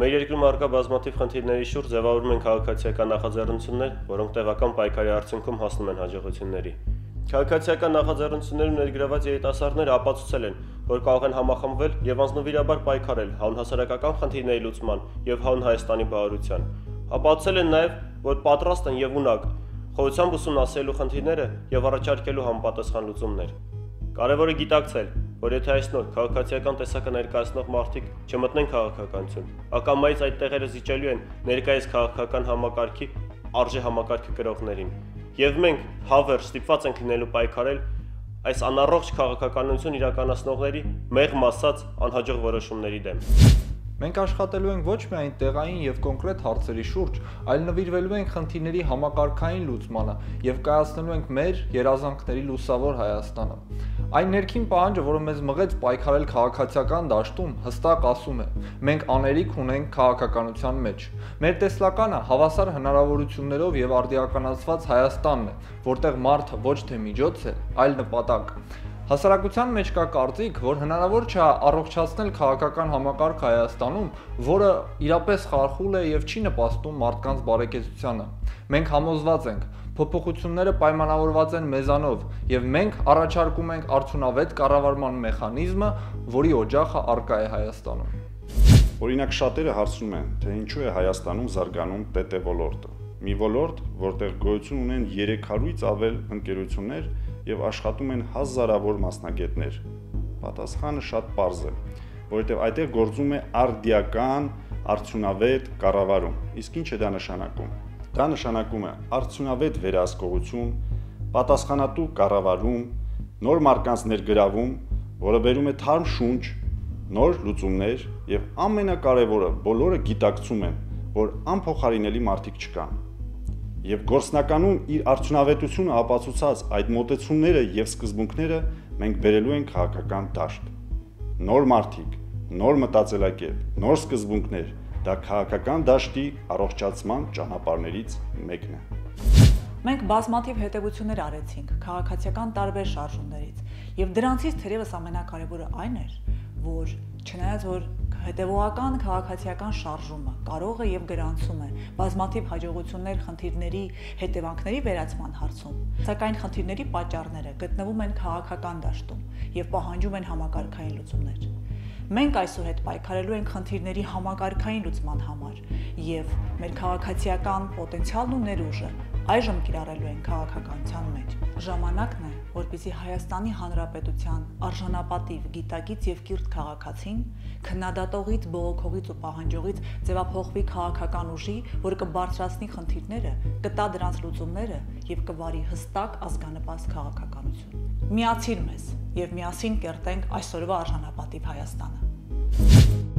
Մեր երկրում առկա բազմաթիվ խնդիրների շուրջ ձևավորվում են քաղաքացիական նախաձեռնություններ, որոնք տեղական պայքարի արդյունքում հասնում են հաջողությունների։ Քաղաքացիական նախաձեռնություններում ներգրաված երիտասարդները ապացուցել են, որ կարող են համախմբվել եւ անձնվիրաբար պայքարել հանուն հասարակական խնդիրների լուծման եւ հանուն Հայաստանի բարության։ Ապացուցել են նաեւ, որ պատրաստ են եւ ունակ խորությամբ ուսումնասիրելու խնդիրները եւ առաջարկելու համապատասխան լուծումներ։ Կարևորը գիտակցել, որ եթե այս նոր քաղաքացիական տեսակը ներկայացնող մարդիկ չմտնեն քաղաքականություն, ակամայից այդ տեղերը զիջելու են ներկայիս քաղաքական համակարգի արժե համակարգի կրողներին։ Եվ մենք հավերժ ստիպված ենք լինելու պայքարել այս անառողջ քաղաքականություն իրականացնողների մեղմ ասած անհաջող որոշումների դեմ։ Մենք աշխատելու ենք ոչ միայն տեղային եւ կոնկրետ հարցերի շուրջ, այլ նվիրվելու ենք խնդիրների համակարգային լուծմանը եւ կայացնելու ենք մեր երազանքների լուսավոր Հայաստանը։ Այն ներքին պահանջը, որը մեզ մղեց պայքարել քաղաքացիական դաշտում, հստակ ասում է. մենք աներիք ունենք քաղաքականության մեջ։ Մեր տեսլականը հավասար հնարավորություններով եւ արդիականացված Հայաստանն է, որտեղ մարդը ոչ թե միջոց է, այլ նպատակ։ Հասարակության մեջ կա կարծիք, որ հնարավոր չէ առողջացնել քաղաքական համակարգ Հայաստանում, որը իրապես խարխուլ է եւ չի նպաստում մարդկանց բարեկեցությանը։ Մենք համոզված ենք, փոփոխությունները պայմանավորված են մեզանով եւ մենք առաջարկում ենք արդյունավետ կառավարման մեխանիզմը, որի օջախը առկա է Հայաստանում։ Օրինակ շատերը հարցնում են, թե ինչու է Հայաստանում զարգանում ՏՏ ոլորտը։ Մի ոլորտ, որտեղ գոյություն ունեն 300-ից ավել ընկերություններ եւ աշխատում են հազարավոր մասնագետներ։ Պատասխանը շատ պարզ է, որովհետեւ այդտեղ գործում է արդիական, արդյունավետ կառավարում։ Իսկ ինչ է դա նշանակում։ Դա նշանակում է արդյունավետ վերահսկողություն, պատասխանատու կառավարում, նոր մարկանց ներգրավում, որը բերում է թարմ շունչ, նոր լուծումներ եւ ամենակարևորը բոլորը գիտակցում են, որ անփոխարինելի մարդիկ չկան։ Եվ գործնականում իր արդյունավետությունը ապացուցած այդ մոտեցումները եւ սկզբունքները մենք բերելու ենք քաղաքական դաշտ։ Նոր մարդիկ, նոր մտածելակերպ, նոր սկզբունքներ, դա քաղաքական դաշտի առողջացման ճանապարհներից մեկն է։ Մենք բազմաթիվ հետևություններ արեցինք քաղաքացիական տարբեր շարժումներից, եւ դրանցից թերևս ամենակարևորը այն էր, որ չնայած որ հետևողական քաղաքացիական շարժումը կարող է եւ գրանցում է բազմաթիվ հաջողություններ խնդիրների հետևանքների վերացման հարցում, սակայն խնդիրների պատճառները գտնվում են քաղաքական դաշտում եւ պահանջում են համակարգային լուծումներ։ Մենք այսօր հետ պայքարելու ենք խնդիրների համակարգային լուծման համար եւ մեր քաղաքացիական պոտենցիալն ու ներուժը այժմ կիրառելու են քաղաքականության մեջ։ Ժամանակն է, որպեսզի Հայաստանի Հանրապետության արժանապատիվ, գիտակից եւ կիրթ քաղաքացին քննադատողից, բողոքողից ու պահանջողից ձևափոխվի քաղաքական ուժի, որ կբարձրացնի խնդիրները, կտա դրանց լուծումները եւ կվարի հստակ ազգանպաստ քաղաքականություն։ Միացիր մեզ եւ միասին կերտենք այսօրվա արժանապատիվ Հայաստանը։